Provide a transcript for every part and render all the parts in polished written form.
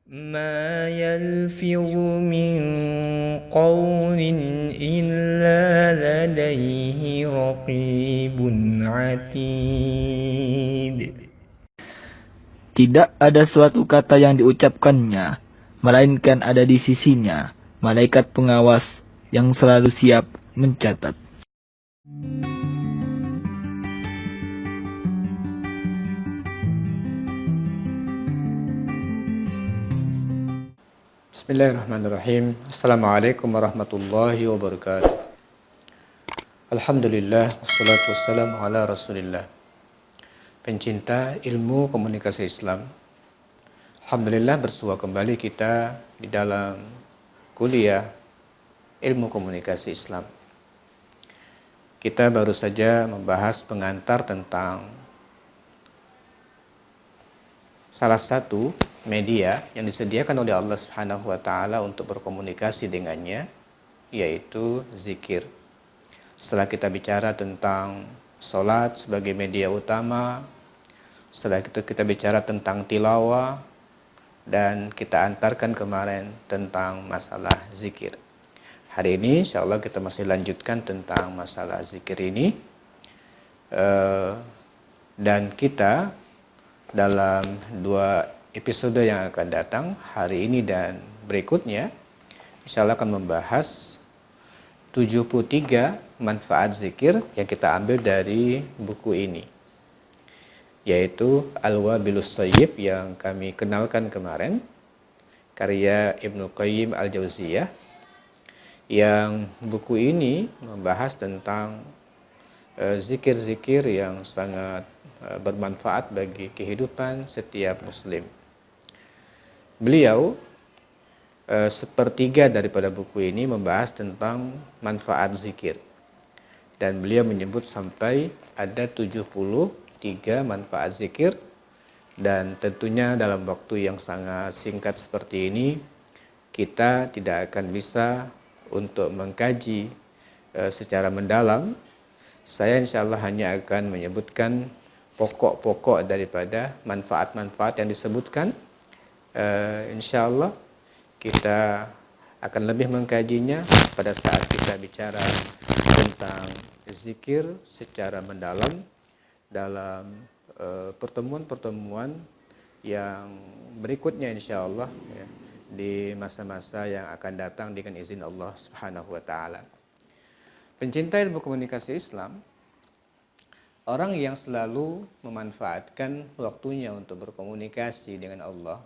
ما يلفظ من قول إلا لديه رقيب عتيد. Tidak ada suatu kata yang diucapkannya, melainkan ada di sisinya malaikat pengawas yang selalu siap mencatat. Bismillahirrahmanirrahim. Assalamualaikum warahmatullahi wabarakatuh. Alhamdulillah, wassalatu wassalamu ala rasulillah. Pencinta ilmu komunikasi Islam, alhamdulillah bersua kembali kita di dalam kuliah ilmu komunikasi Islam. Kita baru saja membahas pengantar tentang salah satu media yang disediakan oleh Allah Subhanahu wa taala untuk berkomunikasi dengannya, yaitu zikir. Setelah kita bicara tentang salat sebagai media utama, setelah itu kita bicara tentang tilawah, dan kita antarkan kemarin tentang masalah zikir. Hari ini insya Allah kita masih lanjutkan tentang masalah zikir ini, dan kita dalam 2 episode yang akan datang, hari ini dan berikutnya, insya Allah akan membahas 73 manfaat zikir yang kita ambil dari buku ini, yaitu Al-Wabilus Shayyib yang kami kenalkan kemarin, karya Ibnu Qayyim Al-Jauziyah, yang buku ini membahas tentang zikir-zikir yang sangat bermanfaat bagi kehidupan setiap muslim. Beliau sepertiga daripada buku ini membahas tentang manfaat zikir, dan beliau menyebut sampai ada 73 manfaat zikir, dan tentunya dalam waktu yang sangat singkat seperti ini kita tidak akan bisa untuk mengkaji secara mendalam. Saya insya Allah hanya akan menyebutkan pokok-pokok daripada manfaat-manfaat yang disebutkan. Insya Allah kita akan lebih mengkajinya pada saat kita bicara tentang zikir secara mendalam dalam pertemuan-pertemuan yang berikutnya insya Allah, ya, di masa-masa yang akan datang dengan izin Allah Subhanahu wa taala. Pencinta ilmu komunikasi Islam, orang yang selalu memanfaatkan waktunya untuk berkomunikasi dengan Allah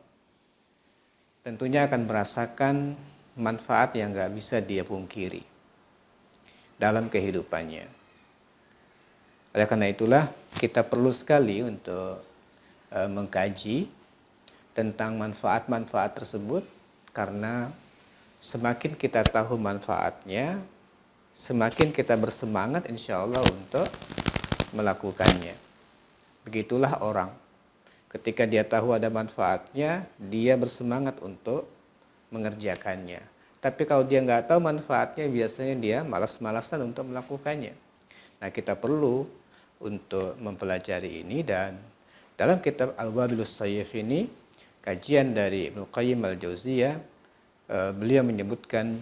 tentunya akan merasakan manfaat yang gak bisa dia pungkiri dalam kehidupannya. Oleh karena itulah kita perlu sekali untuk mengkaji tentang manfaat-manfaat tersebut, karena semakin kita tahu manfaatnya, semakin kita bersemangat insya Allah untuk melakukannya. Begitulah orang, ketika dia tahu ada manfaatnya, dia bersemangat untuk mengerjakannya. Tapi kalau dia nggak tahu manfaatnya, biasanya dia malas-malasan untuk melakukannya. Nah, kita perlu untuk mempelajari ini, dan dalam kitab Al-Wabilus Shayyib ini, kajian dari Ibnu Qayyim Al-Jauziyah, beliau menyebutkan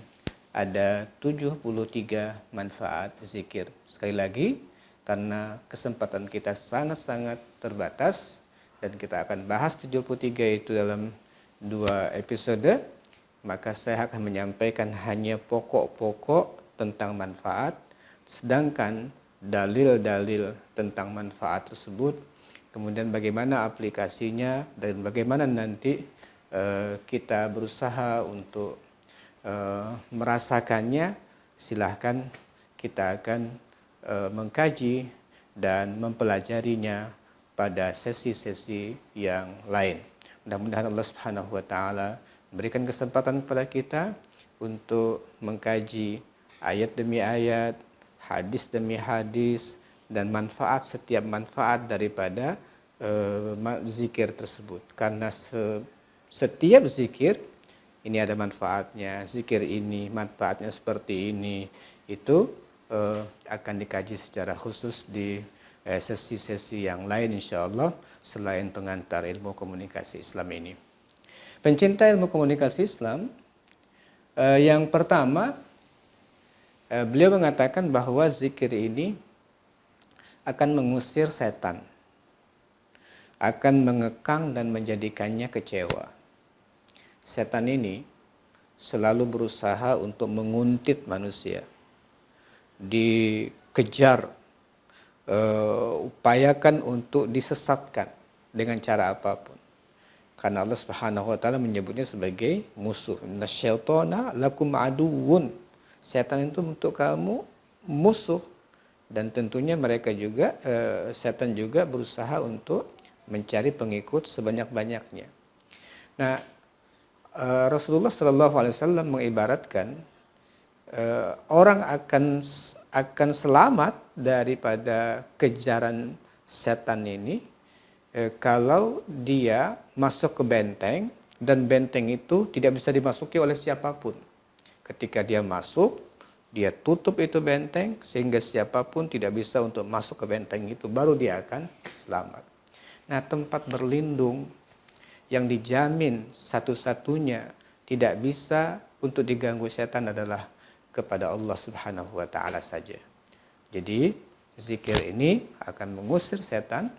ada 73 manfaat zikir. Sekali lagi, karena kesempatan kita sangat-sangat terbatas dan kita akan bahas 73 itu dalam 2 episode, maka saya akan menyampaikan hanya pokok-pokok tentang manfaat, sedangkan dalil-dalil tentang manfaat tersebut, kemudian bagaimana aplikasinya dan bagaimana nanti kita berusaha untuk merasakannya, silahkan kita akan mengkaji dan mempelajarinya pada sesi-sesi yang lain. Mudah-mudahan Allah Subhanahu wa taala memberikan kesempatan kepada kita untuk mengkaji ayat demi ayat, hadis demi hadis, dan setiap manfaat daripada zikir tersebut. Karena setiap zikir ini ada manfaatnya, zikir ini manfaatnya seperti ini, itu akan dikaji secara khusus di sesi-sesi yang lain insya Allah, selain pengantar ilmu komunikasi Islam ini. Pencinta ilmu komunikasi Islam, yang pertama, beliau mengatakan bahwa zikir ini akan mengusir setan, akan mengekang dan menjadikannya kecewa. Setan ini selalu berusaha untuk menguntit manusia, dikejar, upayakan untuk disesatkan dengan cara apapun. Karena Allah Subhanahu wa taala menyebutnya sebagai musuh. Inasyaitona lakum aduwwun. Setan itu untuk kamu musuh, dan tentunya mereka juga setan juga berusaha untuk mencari pengikut sebanyak-banyaknya. Nah, Rasulullah Shallallahu alaihi wasallam mengibaratkan orang akan selamat daripada kejaran setan ini kalau dia masuk ke benteng, dan benteng itu tidak bisa dimasuki oleh siapapun. Ketika dia masuk, dia tutup itu benteng sehingga siapapun tidak bisa untuk masuk ke benteng itu, baru dia akan selamat. Nah, tempat berlindung yang dijamin satu-satunya tidak bisa untuk diganggu setan adalah kepada Allah Subhanahu wa taala saja. Jadi, zikir ini akan mengusir setan,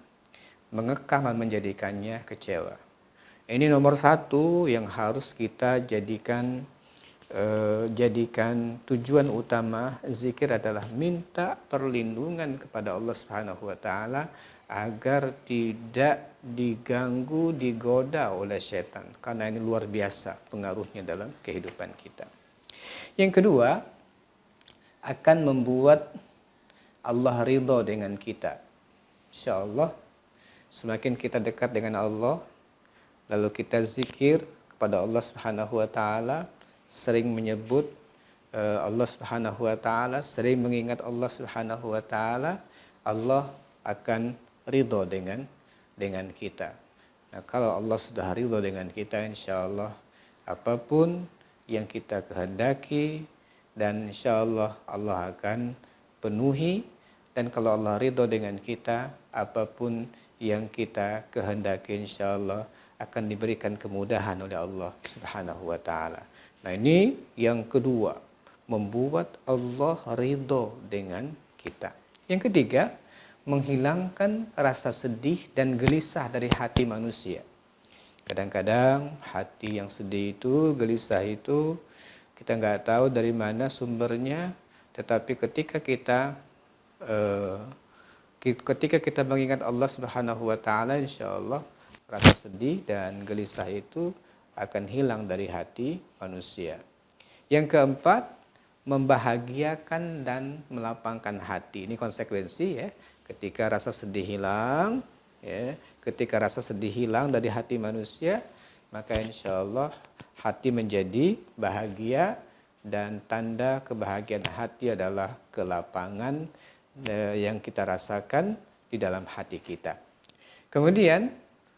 mengekang dan menjadikannya kecewa. Ini nomor satu yang harus kita jadikan tujuan utama zikir adalah minta perlindungan kepada Allah Subhanahu wa taala agar tidak diganggu, digoda oleh setan, karena ini luar biasa pengaruhnya dalam kehidupan kita. Yang kedua, akan membuat Allah ridho dengan kita. Insyaallah semakin kita dekat dengan Allah, lalu kita zikir kepada Allah Subhanahu wa taala, sering menyebut Allah Subhanahu wa taala, sering mengingat Allah Subhanahu wa taala, Allah akan ridho dengan kita. Nah, kalau Allah sudah ridho dengan kita, insyaallah apapun yang kita kehendaki, dan insyaallah Allah akan penuhi. Dan kalau Allah ridho dengan kita, apapun yang kita kehendaki insyaallah akan diberikan kemudahan oleh Allah Subhanahu wa taala. Nah, ini yang kedua, membuat Allah ridho dengan kita. Yang ketiga, menghilangkan rasa sedih dan gelisah dari hati manusia. Kadang-kadang hati yang sedih itu, gelisah itu, kita nggak tahu dari mana sumbernya, tetapi ketika kita mengingat Allah Subhanahu wa taala, insyaallah rasa sedih dan gelisah itu akan hilang dari hati manusia. Yang keempat, membahagiakan dan melapangkan hati. Ini konsekuensi ya. Ketika rasa sedih hilang, ya, ketika rasa sedih hilang dari hati manusia, maka insyaallah hati menjadi bahagia, dan tanda kebahagiaan hati adalah kelapangan yang kita rasakan di dalam hati kita. Kemudian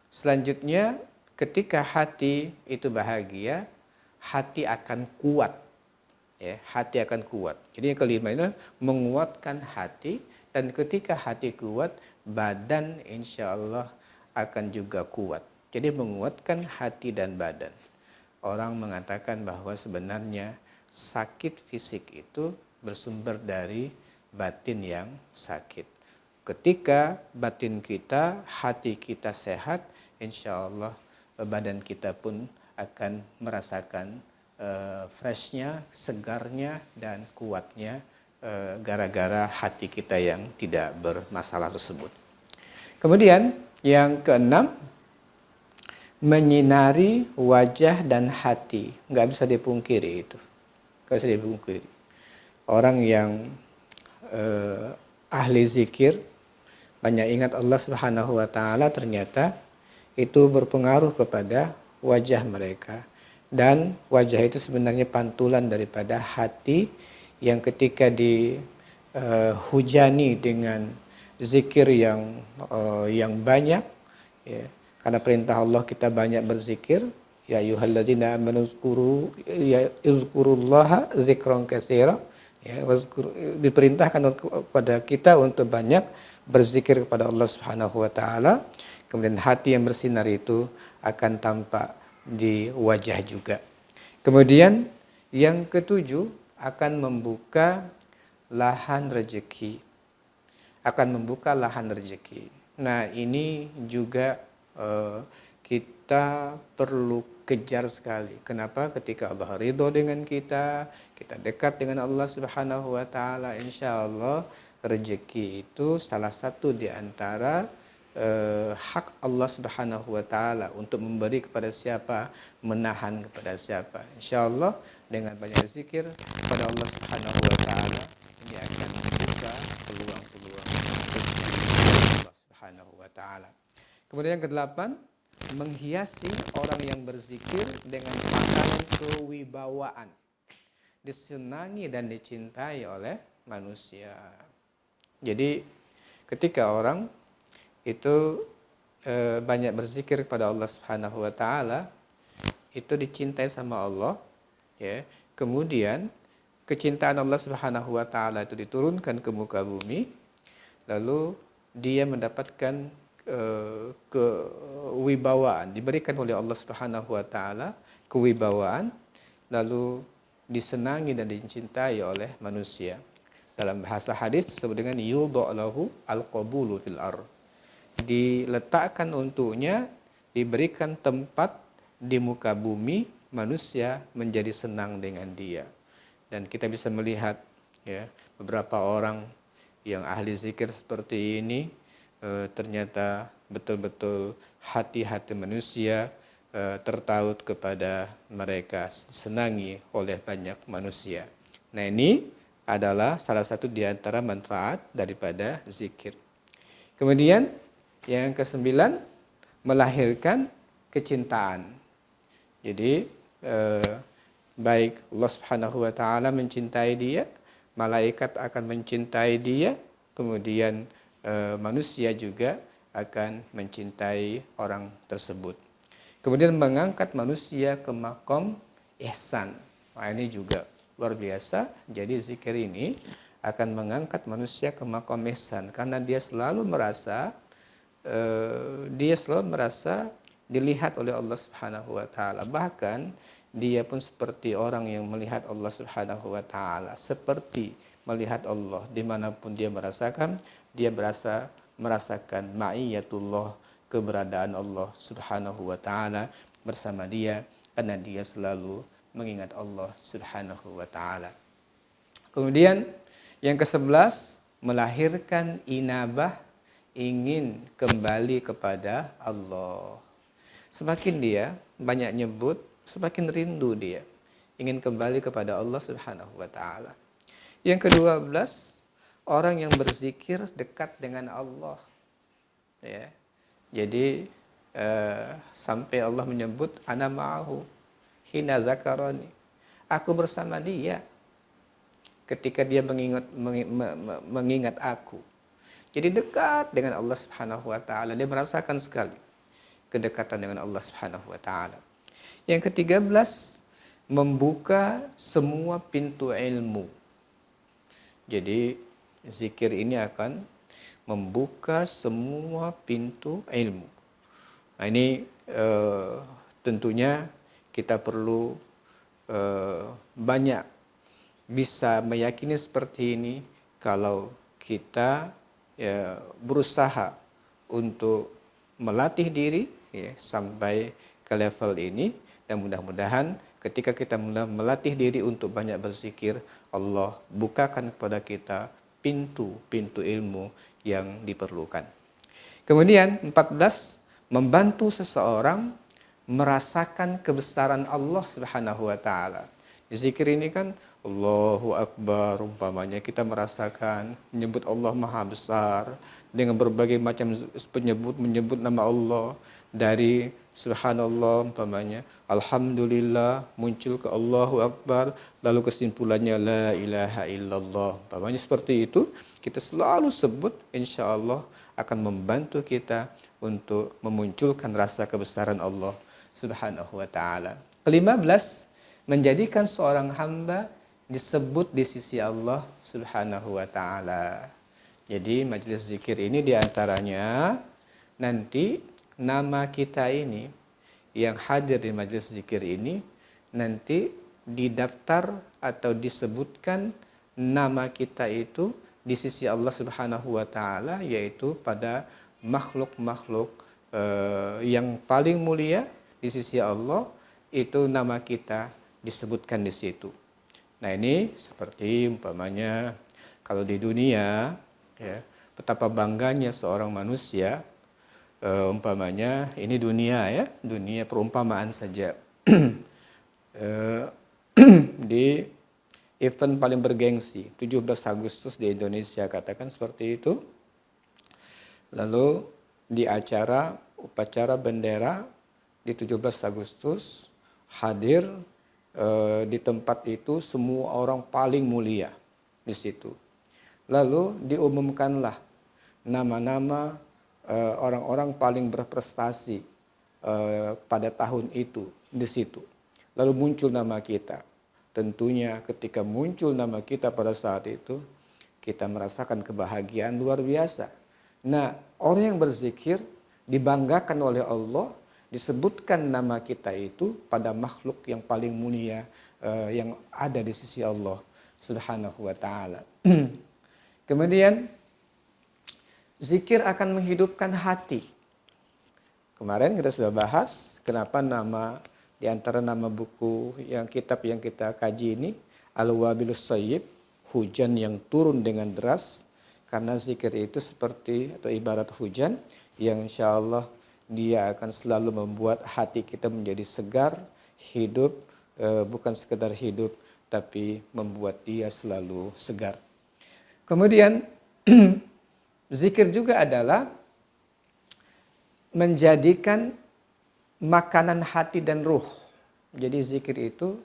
selanjutnya, ketika hati itu bahagia, hati akan kuat. Ya, hati akan kuat. Jadi yang kelima ini menguatkan hati, dan ketika hati kuat, badan insya Allah akan juga kuat. Jadi menguatkan hati dan badan. Orang mengatakan bahwa sebenarnya sakit fisik itu bersumber dari batin yang sakit. Ketika batin kita, hati kita sehat, insya Allah badan kita pun akan merasakan freshnya, segarnya, dan kuatnya gara-gara hati kita yang tidak bermasalah tersebut. Kemudian yang keenam, menyinari wajah dan hati. Nggak bisa dipungkiri itu. Nggak bisa dipungkiri. Orang yang ahli zikir, banyak ingat Allah Subhanahu wa taala, ternyata itu berpengaruh kepada wajah mereka. Dan wajah itu sebenarnya pantulan daripada hati yang ketika dihujani dengan zikir yang banyak, ya, karena perintah Allah kita banyak berzikir, ya ayyuhalladzina amanu uzkurullaha dzikran katsira, ya, diperintahkan kepada kita untuk banyak berzikir kepada Allah Subhanahu wa taala. Kemudian hati yang bersinar itu akan tampak di wajah juga. Kemudian yang ketujuh, akan membuka lahan rezeki. Nah, ini juga kita perlu kejar sekali. Kenapa? Ketika Allah ridho dengan kita dekat dengan Allah Subhanahu wa taala, insya Allah rezeki itu salah satu di antara hak Allah Subhanahu wa taala untuk memberi kepada siapa, menahan kepada siapa. Insya Allah dengan banyak zikir kepada Allah Subhanahu wa taala, ini akan membuka peluang-peluang rezeki Allah Subhanahu wa taala. Kemudian yang kedelapan, menghiasi orang yang berzikir dengan pakaian kewibawaan, disenangi dan dicintai oleh manusia. Jadi ketika orang itu banyak berzikir kepada Allah Subhanahu wa taala, itu dicintai sama Allah, ya. Kemudian kecintaan Allah Subhanahu wa taala itu diturunkan ke muka bumi, lalu dia mendapatkan kewibawaan, diberikan oleh Allah Subhanahu wa taala kewibawaan, lalu disenangi dan dicintai oleh manusia. Dalam bahasa hadis disebut dengan yudha'lahu al-qabulu fil ardh, diletakkan untuknya, diberikan tempat di muka bumi, manusia menjadi senang dengan dia. Dan kita bisa melihat, ya, beberapa orang yang ahli zikir seperti ini, ternyata betul-betul hati-hati manusia tertaut kepada mereka, disenangi oleh banyak manusia. Nah, ini adalah salah satu di antara manfaat daripada zikir. Kemudian yang kesembilan, melahirkan kecintaan. Jadi baik Allah Subhanahu wa taala mencintai dia, malaikat akan mencintai dia, kemudian manusia juga akan mencintai orang tersebut. Kemudian mengangkat manusia ke makom ihsan. Nah, ini juga luar biasa. Jadi zikir ini akan mengangkat manusia ke makom ihsan, karena dia selalu merasa dilihat oleh Allah Subhanahu wa taala. Bahkan dia pun seperti orang yang melihat Allah Subhanahu wa taala, seperti melihat Allah dimanapun dia merasakan ma'iyatullah, keberadaan Allah Subhanahu wa taala bersama dia, karena dia selalu mengingat Allah Subhanahu wa taala. Kemudian yang ke-11, melahirkan inabah, ingin kembali kepada Allah. Semakin dia banyak nyebut, semakin rindu dia ingin kembali kepada Allah Subhanahu wa taala. Yang ke-12, orang yang berzikir dekat dengan Allah, ya. Jadi sampai Allah menyebut ana ma'ahu hina zakarani, aku bersama dia ketika dia mengingat aku. Jadi dekat dengan Allah Subhanahu wa taala, dia merasakan sekali kedekatan dengan Allah Subhanahu wa taala. Yang ke-13, membuka semua pintu ilmu. Jadi zikir ini akan membuka semua pintu ilmu. Nah, ini tentunya kita perlu banyak bisa meyakini seperti ini kalau kita berusaha untuk melatih diri, ya, sampai ke level ini. Dan mudah-mudahan ketika kita melatih diri untuk banyak berzikir, Allah bukakan kepada kita pintu-pintu ilmu yang diperlukan. Kemudian 14, membantu seseorang merasakan kebesaran Allah Subhanahu wa taala. Zikir ini kan Allahu Akbar, umpamanya kita merasakan menyebut Allah Maha Besar dengan berbagai macam menyebut nama Allah, dari Subhanallah umpamanya, Alhamdulillah, muncul ke Allahu Akbar, lalu kesimpulannya La ilaha illallah umpamanya. Seperti itu kita selalu sebut, insya Allah akan membantu kita untuk memunculkan rasa kebesaran Allah Subhanahu wa ta'ala. Ke-15, menjadikan seorang hamba disebut di sisi Allah Subhanahu wa ta'ala. Jadi majelis zikir ini diantaranya nanti nama kita ini yang hadir di majelis zikir ini nanti didaftar atau disebutkan nama kita itu di sisi Allah Subhanahu wa taala, yaitu pada makhluk-makhluk yang paling mulia di sisi Allah, itu nama kita disebutkan di situ. Nah, ini seperti umpamanya kalau di dunia ya, betapa bangganya seorang manusia, umpamanya ini dunia ya, dunia perumpamaan saja. Di event paling bergengsi 17 Agustus di Indonesia, katakan seperti itu. Lalu di upacara bendera di 17 Agustus hadir di tempat itu semua orang paling mulia di situ. Lalu diumumkanlah nama-nama orang-orang paling berprestasi pada tahun itu di situ. Lalu muncul nama kita. Tentunya ketika muncul nama kita pada saat itu, kita merasakan kebahagiaan luar biasa. Nah, orang yang berzikir dibanggakan oleh Allah, disebutkan nama kita itu pada makhluk yang paling mulia yang ada di sisi Allah Subhanahu wa taala. Kemudian zikir akan menghidupkan hati. Kemarin kita sudah bahas kenapa nama di antara nama buku kitab yang kita kaji ini Al-Wabilus Shayyib, hujan yang turun dengan deras, karena zikir itu seperti atau ibarat hujan yang insya Allah dia akan selalu membuat hati kita menjadi segar, hidup, bukan sekedar hidup tapi membuat dia selalu segar. Kemudian zikir juga adalah menjadikan makanan hati dan ruh. Jadi zikir itu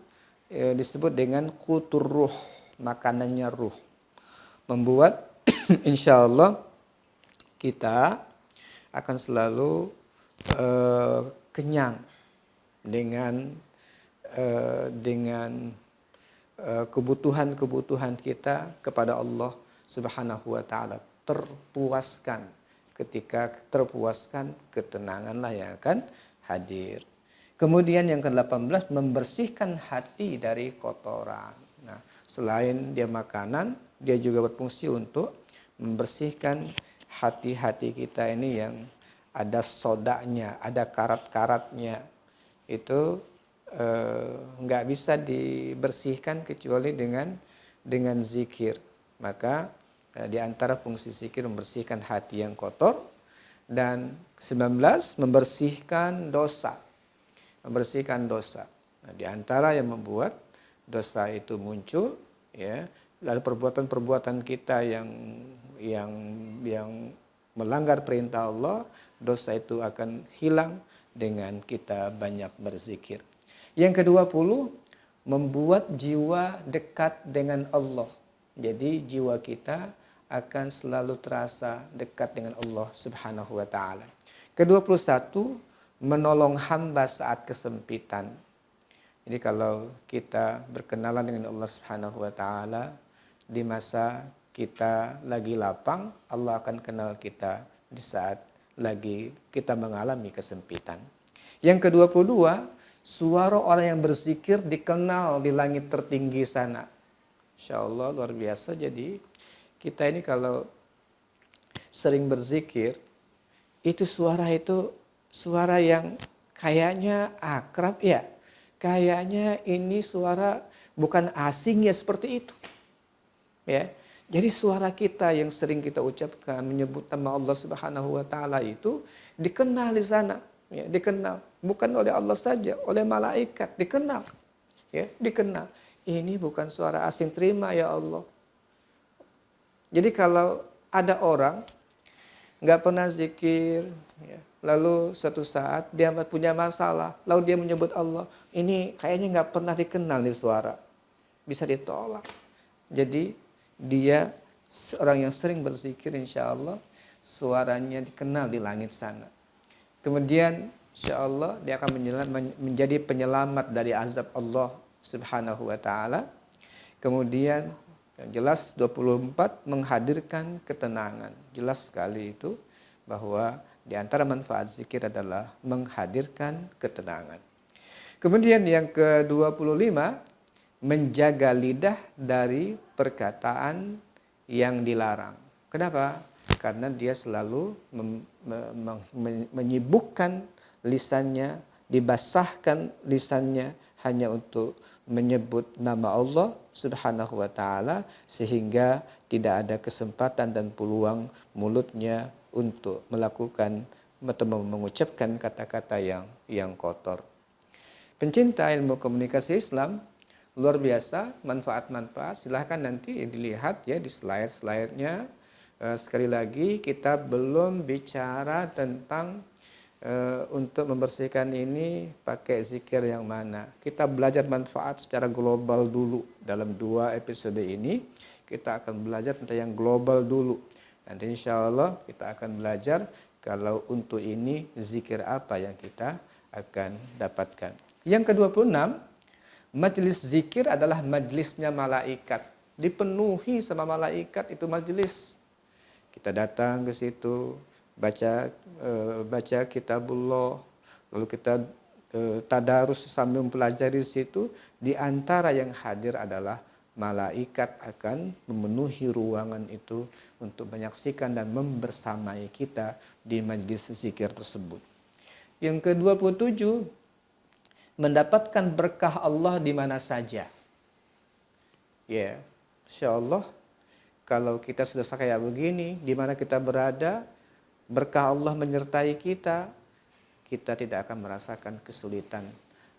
disebut dengan qutur ruh, makanannya ruh. Membuat insya Allah kita akan selalu kenyang dengan kebutuhan kita kepada Allah Subhanahu wa taala, terpuaskan. Ketika terpuaskan, ketenanganlah yang akan hadir. Kemudian yang ke-18, membersihkan hati dari kotoran. Nah, selain dia makanan, dia juga berfungsi untuk membersihkan hati-hati kita ini yang ada sodanya, ada karat-karatnya. Itu nggak bisa dibersihkan kecuali dengan zikir. Maka di antara fungsi zikir membersihkan hati yang kotor. Dan 19, membersihkan dosa. Membersihkan dosa. Nah, di antara yang membuat dosa itu muncul, ya, lalu perbuatan-perbuatan kita yang melanggar perintah Allah, dosa itu akan hilang dengan kita banyak berzikir. Yang ke-20, membuat jiwa dekat dengan Allah. Jadi jiwa kita akan selalu terasa dekat dengan Allah Subhanahu wa taala. Ke-21, menolong hamba saat kesempitan. Jadi kalau kita berkenalan dengan Allah Subhanahu wa taala di masa kita lagi lapang, Allah akan kenal kita di saat lagi kita mengalami kesempitan. Yang ke-22, suara orang yang berzikir dikenal di langit tertinggi sana. Insya Allah luar biasa. Jadi kita ini kalau sering berzikir, itu suara yang kayaknya akrab ya. Kayaknya ini suara bukan asing ya, seperti itu. Ya. Jadi suara kita yang sering kita ucapkan menyebut nama Allah Subhanahu wa taala itu dikenal di sana, ya, dikenal bukan oleh Allah saja, oleh malaikat dikenal. Ya, dikenal. Ini bukan suara asing, terima ya Allah. Jadi kalau ada orang nggak pernah zikir, ya, lalu suatu saat dia punya masalah, lalu dia menyebut Allah, ini kayaknya nggak pernah dikenal di suara, bisa ditolak. Jadi dia seorang yang sering berzikir, insya Allah suaranya dikenal di langit sana. Kemudian insya Allah dia akan menjadi penyelamat dari azab Allah Subhanahu wa taala. Kemudian yang jelas 24, menghadirkan ketenangan. Jelas sekali itu bahwa Di antara manfaat zikir adalah menghadirkan ketenangan. Kemudian yang ke-25, menjaga lidah dari perkataan yang dilarang. Kenapa? Karena dia selalu menyibukkan lisannya, dibasahkan lisannya hanya untuk menyebut nama Allah Subhanahu wa taala, sehingga tidak ada kesempatan dan peluang mulutnya untuk melakukan atau mengucapkan kata-kata yang kotor. Pencinta ilmu komunikasi Islam, luar biasa manfaat-manfaat. Silahkan nanti dilihat ya di slide-slide-nya. Sekali lagi kita belum bicara tentang untuk membersihkan ini pakai zikir yang mana. Kita belajar manfaat secara global dulu. Dalam 2 episode ini kita akan belajar tentang yang global dulu. Nanti insya Allah kita akan belajar kalau untuk ini zikir apa yang kita akan dapatkan. Yang ke-26, majelis zikir adalah majelisnya malaikat. Dipenuhi sama malaikat itu majelis. Kita datang ke situ, baca kitabullah, lalu kita tadarus sambil mempelajari di situ. Di antara yang hadir adalah malaikat akan memenuhi ruangan itu untuk menyaksikan dan membersamai kita di majlis zikir tersebut. Yang ke-27, mendapatkan berkah Allah di mana saja. Ya, insyaallah kalau kita sudah kayak begini, di mana kita berada, berkah Allah menyertai kita, kita tidak akan merasakan kesulitan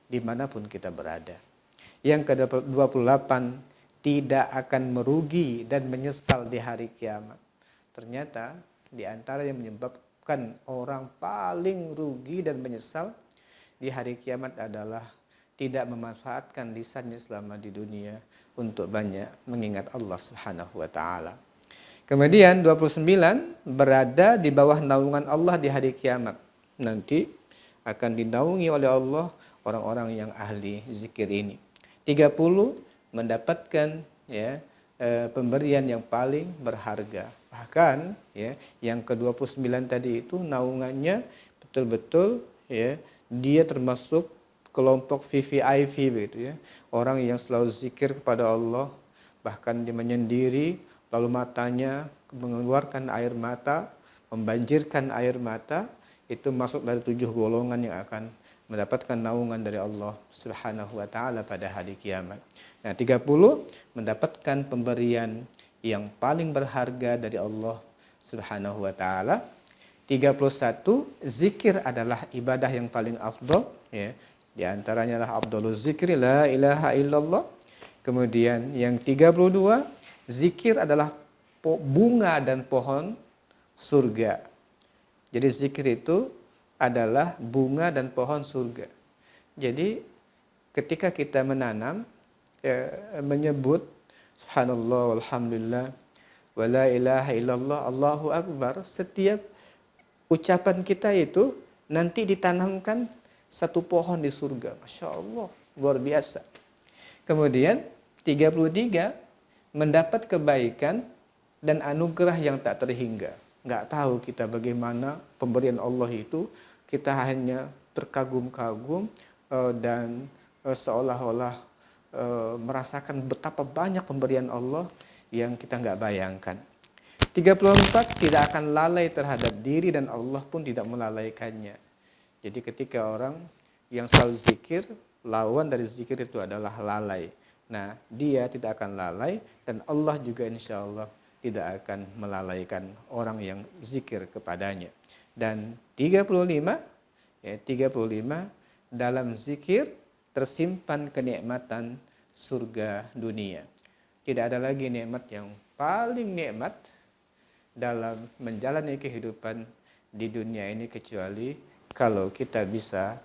dimanapun kita berada. Yang ke-28, tidak akan merugi dan menyesal di hari kiamat. Ternyata di antara yang menyebabkan orang paling rugi dan menyesal di hari kiamat adalah tidak memanfaatkan lisannya selama di dunia untuk banyak mengingat Allah Subhanahu wa taala. Kemudian 29, berada di bawah naungan Allah di hari kiamat. Nanti akan dinaungi oleh Allah orang-orang yang ahli zikir ini. 30, mendapatkan ya pemberian yang paling berharga. Bahkan ya yang ke-29 tadi itu naungannya betul-betul ya dia termasuk kelompok VVIP begitu ya. Orang yang selalu zikir kepada Allah, bahkan dia menyendiri lalu matanya mengeluarkan air mata, membanjirkan air mata, itu masuk dari 7 golongan yang akan mendapatkan naungan dari Allah Subhanahu wa taala pada hari kiamat. Nah, 30, mendapatkan pemberian yang paling berharga dari Allah Subhanahu wa taala. 31, zikir adalah ibadah yang paling afdal ya. Di antaranya adalah afdaluz zikri la ilaha illallah. Kemudian yang 32, zikir adalah bunga dan pohon surga. Jadi zikir itu adalah bunga dan pohon surga. Jadi ketika kita menanam, menyebut subhanallah walhamdulillah wa la ilaha illallah Allahu akbar, setiap ucapan kita itu nanti ditanamkan satu pohon di surga. Masya Allah, luar biasa. Kemudian 33, mendapat kebaikan dan anugerah yang tak terhingga. Nggak tahu kita bagaimana pemberian Allah itu, kita hanya terkagum-kagum dan seolah-olah merasakan betapa banyak pemberian Allah yang kita nggak bayangkan. 34, tidak akan lalai terhadap diri dan Allah pun tidak melalaikannya. Jadi ketika orang yang selalu zikir, lawan dari zikir itu adalah lalai. Nah, dia tidak akan lalai dan Allah juga insya Allah tidak akan melalaikan orang yang zikir kepadanya. Dan 35, dalam zikir tersimpan kenikmatan surga dunia. Tidak ada lagi nikmat yang paling nikmat dalam menjalani kehidupan di dunia ini kecuali kalau kita bisa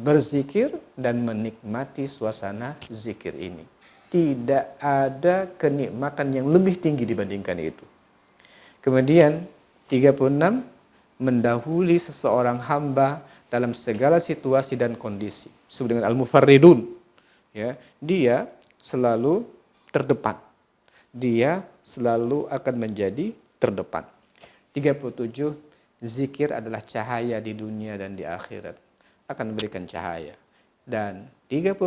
berzikir dan menikmati suasana zikir ini. Tidak ada kenikmatan yang lebih tinggi dibandingkan itu. Kemudian 36, mendahului seseorang hamba dalam segala situasi dan kondisi. Disebut dengan al-mufarridun. Ya, dia selalu terdepan. Dia selalu akan menjadi terdepan. 37, zikir adalah cahaya di dunia dan di akhirat, akan memberikan cahaya. Dan 38,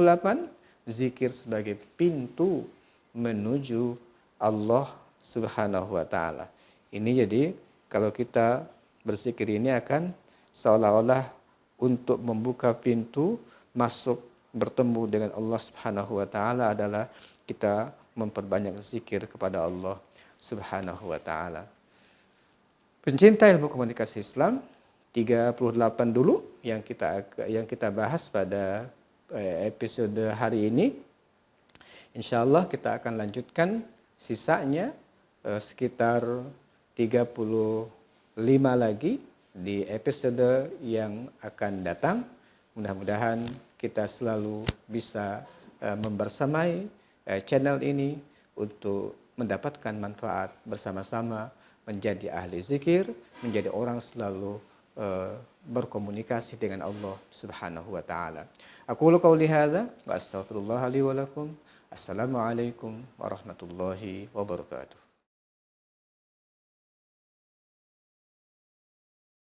zikir sebagai pintu menuju Allah Subhanahu wa taala. Ini jadi kalau kita berzikir ini akan seolah-olah untuk membuka pintu masuk bertemu dengan Allah Subhanahu wa taala adalah kita memperbanyak zikir kepada Allah Subhanahu wa taala. Pencinta ilmu komunikasi Islam, 38 dulu yang kita bahas pada episode hari ini. Insyaallah kita akan lanjutkan sisanya sekitar 35 lagi di episode yang akan datang. Mudah-mudahan kita selalu bisa membersamai channel ini untuk mendapatkan manfaat bersama-sama, menjadi ahli zikir, menjadi orang selalu berkomunikasi dengan Allah Subhanahu wa taala. Aqulu qauli hadza wa astaghfirullah li wa lakum. Assalamualaikum warahmatullahi wabarakatuh.